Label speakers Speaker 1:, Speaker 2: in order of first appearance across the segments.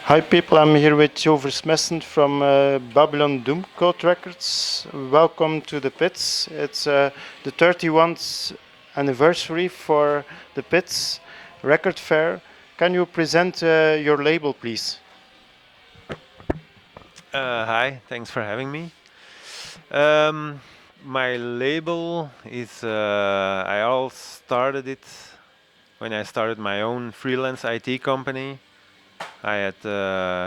Speaker 1: Hi people, I'm here with Jo Versmessen from Babylon Doomcode Records. Welcome to the Pits. It's the 31st anniversary for the Pits record fair. Can you present your label, please?
Speaker 2: Hi, thanks for having me. Um, my label is, I all started it when I started my own freelance IT company. I had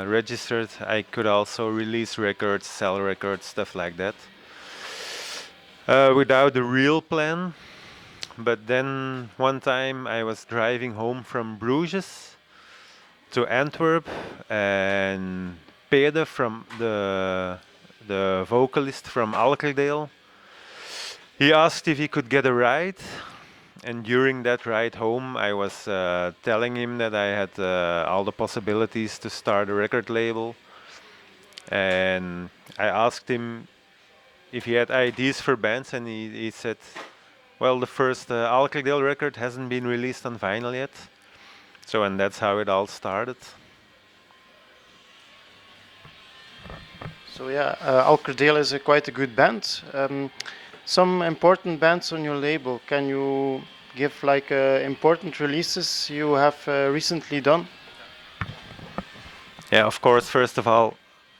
Speaker 2: registered, I could also release records, sell records, stuff like that. Without a real plan. But then one time I was driving home from Bruges to Antwerp, and Pede from the vocalist from Alkerdale, he asked if he could get a ride. And during that ride home, I was telling him that I had all the possibilities to start a record label. And I asked him if he had ideas for bands, and he said, well, the first Alkerdale record hasn't been released on vinyl yet. So, and that's how it all started.
Speaker 1: So yeah, Alkerdale is quite a good band. Some important bands on your label. Can you give like important releases you have recently done?
Speaker 2: Yeah, of course, first of all,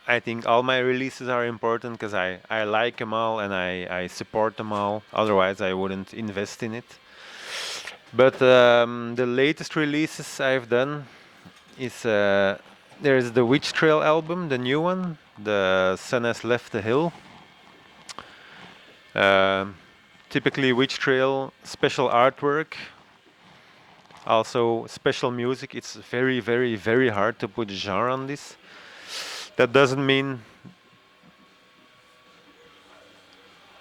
Speaker 2: I think all my releases are important because I like them all and I support them all. Otherwise, I wouldn't invest in it. But the latest releases I've done is there's the Witch Trail album, the new one, The Sun Has Left the Hill. Um Typically Witch Trail, special artwork, also special music. It's very, very, very hard to put genre on this. That doesn't mean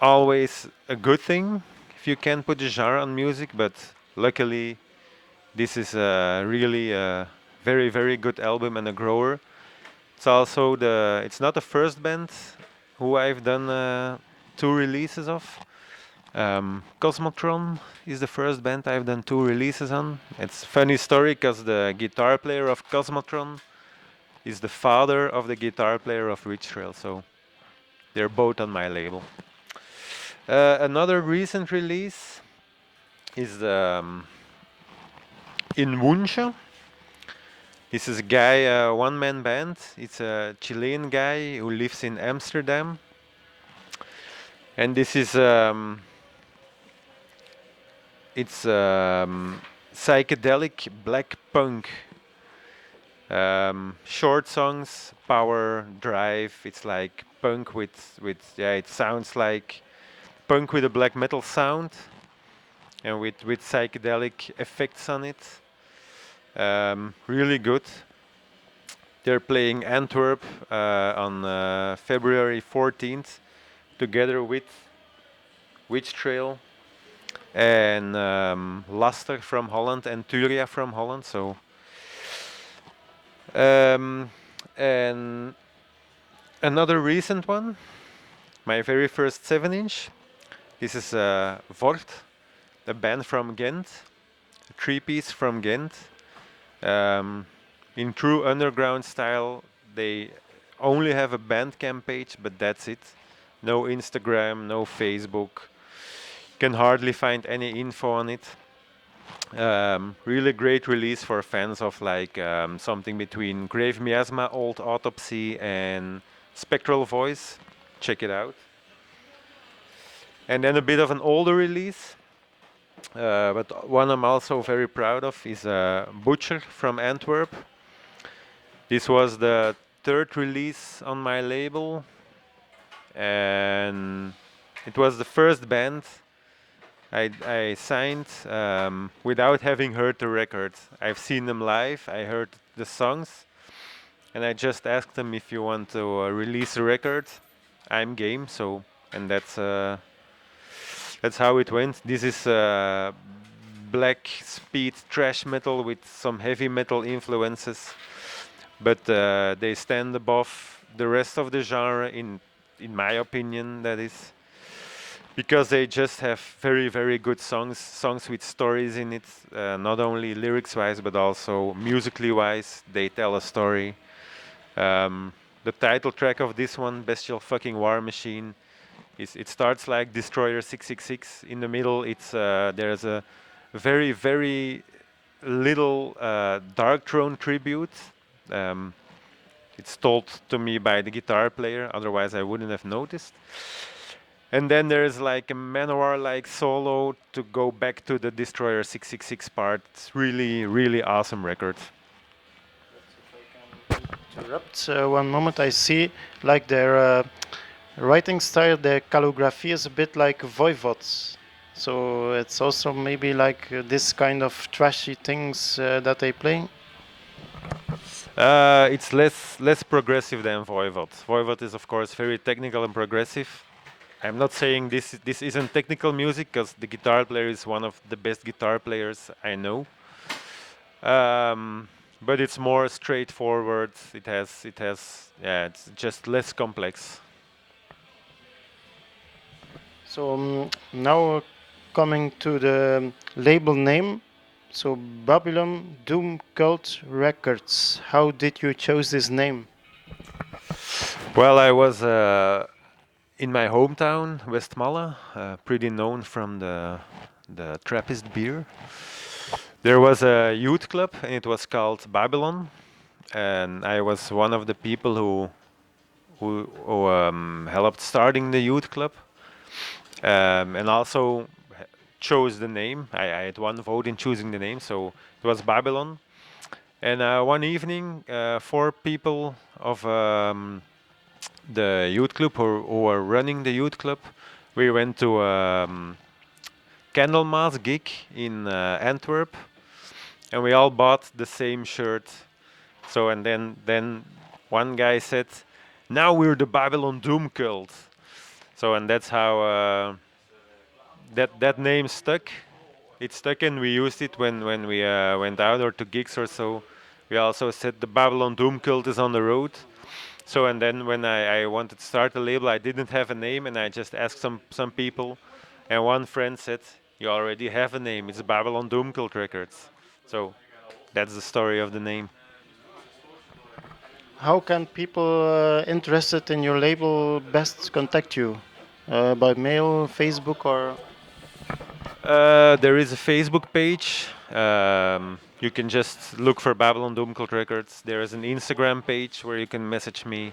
Speaker 2: always a good thing if you can put a genre on music, but luckily this is really a very, very good album and a grower. It's also it's not the first band who I've done two releases of. Cosmotron is the first band I've done two releases on. It's a funny story because the guitar player of Cosmotron is the father of the guitar player of Witch Trail, so they're both on my label. Another recent release is in Wuncha. This is a guy, one-man band. It's a Chilean guy who lives in Amsterdam, and this is it's psychedelic black punk. Short songs, power, drive. It's like punk with yeah. It sounds like punk with a black metal sound and with psychedelic effects on it. Really good. They're playing Antwerp on February 14th, together with Witch Trail and Laster from Holland and Turia from Holland. So, and another recent one, my very first 7-inch. This is Vort, a band from Ghent, a three-piece from Ghent. In true underground style, they only have a Bandcamp page, but that's it. No Instagram, no Facebook. Can hardly find any info on it. Really great release for fans of like something between Grave Miasma, Old Autopsy, and Spectral Voice. Check it out. And then a bit of an older release, but one I'm also very proud of is Butcher from Antwerp. This was the third release on my label, and it was the first band I signed without having heard the record. I've seen them live, I heard the songs, and I just asked them if you want to release a record. I'm game, so, and that's how it went. This is black speed thrash metal with some heavy metal influences, but they stand above the rest of the genre in my opinion, that is, because they just have very, very good songs with stories in it, not only lyrics wise but also musically wise. They tell a story. The title track of this one, Bestial Fucking War Machine, it starts like Destroyer 666. In the middle, there's a very very little Dark Throne tribute. Um, it's told to me by the guitar player, otherwise I wouldn't have noticed. And then there's like a Manowar-like solo to go back to the Destroyer 666 part. It's really, really awesome record.
Speaker 1: Interrupt one moment. I see like their writing style, their calligraphy is a bit like Voivods. So it's also maybe like this kind of trashy things that they play.
Speaker 2: It's less progressive than Voivod. Voivod is of course very technical and progressive. I'm not saying this isn't technical music, because the guitar player is one of the best guitar players I know. But it's more straightforward. Yeah, it's just less complex.
Speaker 1: So now coming to the label name. So Babylon Doom Cult Records. How did you choose this name?
Speaker 2: Well, I was in my hometown, Westmalle, pretty known from the Trappist beer. There was a youth club, and it was called Babylon, and I was one of the people who helped starting the youth club, and also chose the name. I had one vote in choosing the name, so it was Babylon. And one evening, four people of the youth club who were running the youth club, we went to Candlemas gig in Antwerp, and we all bought the same shirt. So and then one guy said, "Now we're the Babylon Doom Cult." So and that's how that name stuck. It stuck, and we used it when we went out or to gigs or so. We also said the Babylon Doom Cult is on the road. So and then when I wanted to start the label, I didn't have a name, and I just asked some people, and one friend said, "You already have a name. It's Babylon Doom Cult Records." So that's the story of the name.
Speaker 1: How can people interested in your label best contact you? By mail, Facebook, or
Speaker 2: There is a Facebook page. You can just look for Babylon Doom Cult Records. There is an Instagram page where you can message me.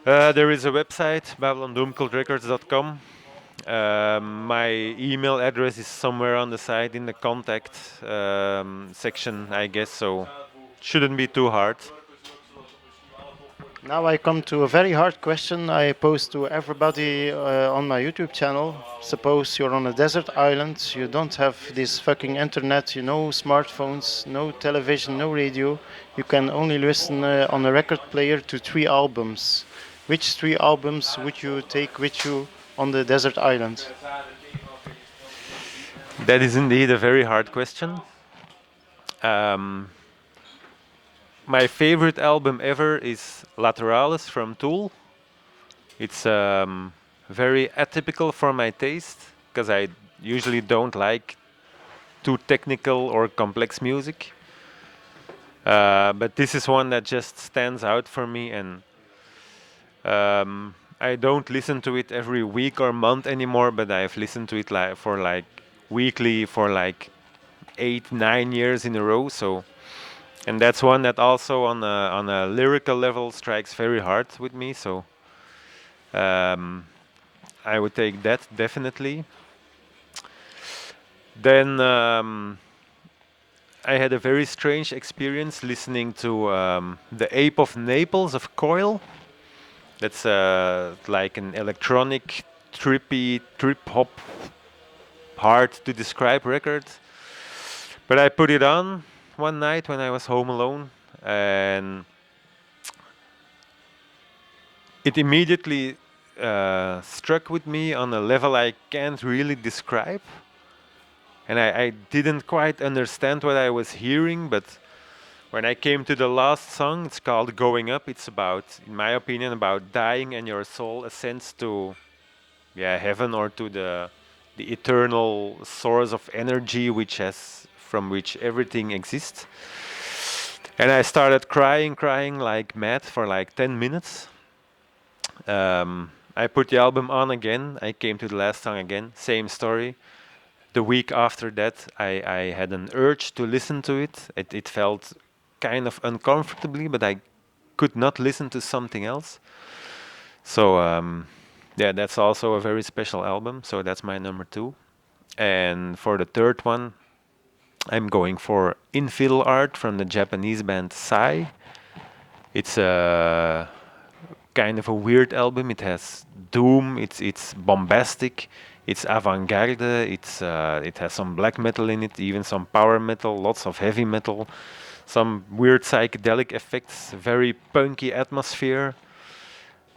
Speaker 2: There is a website, babylondoomcultrecords.com. My email address is somewhere on the side in the contact section, I guess, so shouldn't be too hard.
Speaker 1: now I come to a very hard question I pose to everybody on my YouTube channel. Suppose you're on a desert island, you don't have this fucking internet, you know, smartphones, no television, no radio. You can only listen on a record player to 3 albums. Which 3 albums would you take with you on the desert island?
Speaker 2: That is indeed a very hard question. Um, my favorite album ever is Lateralis from Tool. It's very atypical for my taste, because I usually don't like too technical or complex music. But this is one that just stands out for me, and I don't listen to it every week or month anymore, but I've listened to it for like weekly for like 8, 9 years in a row. So, and that's one that also on a lyrical level strikes very hard with me. So, I would take that definitely. Then I had a very strange experience listening to The Ape of Naples of Coil. That's like an electronic, trippy, trip hop, hard to describe record. But I put it on one night when I was home alone, and it immediately struck with me on a level I can't really describe. And I didn't quite understand what I was hearing, but when I came to the last song, it's called Going Up. It's about, in my opinion, about dying and your soul ascends to, yeah, heaven, or to the eternal source of energy which has from which everything exists. And I started crying like mad for like 10 minutes. I put the album on again. I came to the last song again. Same story. The week after that, I had an urge to listen to it. It felt kind of uncomfortably, but I could not listen to something else. So yeah, that's also a very special album. So that's my number 2. And for the third one, I'm going for Infill Art from the Japanese band Psy. It's a kind of a weird album. It has doom. It's bombastic. It's avant-garde. It has some black metal in it, even some power metal, lots of heavy metal, some weird psychedelic effects, very punky atmosphere.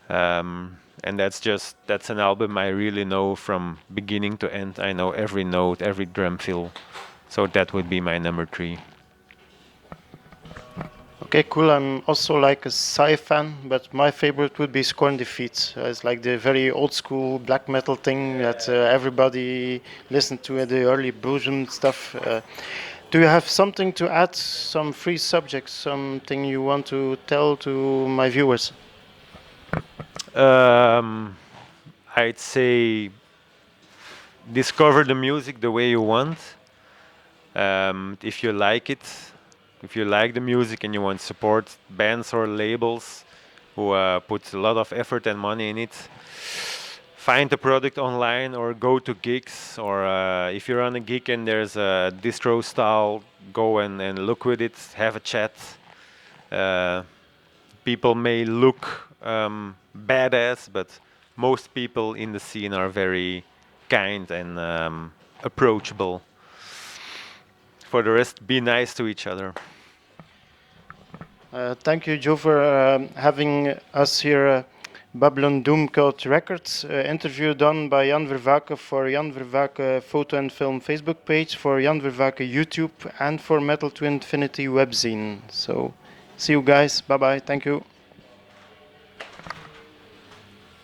Speaker 2: And that's an album I really know from beginning to end. I know every note, every drum fill. So that would be my number 3.
Speaker 1: Okay, cool. I'm also like a Psy fan, but my favorite would be Scorn Defeat. It's like the very old school black metal thing that everybody listened to at the early BELGIUM stuff. Do you have something to add? Some free subjects? Something you want to tell to my viewers?
Speaker 2: I'd say discover the music the way you want. If you like it, if you like the music and you want to support bands or labels who put a lot of effort and money in it, find the product online or go to gigs. Or if you're on a gig and there's a distro style, go and look with it, have a chat. People may look badass, but most people in the scene are very kind and approachable. For the rest, be nice to each other.
Speaker 1: Thank you, Joe, for having us here. Babylon Doom Cult Records interview done by Jan Vervaeke for Jan Vervaeke Foto and Film Facebook page, for Jan Vervaeke YouTube, and for Metal to Infinity webzine. So, see you guys. Bye bye. Thank you.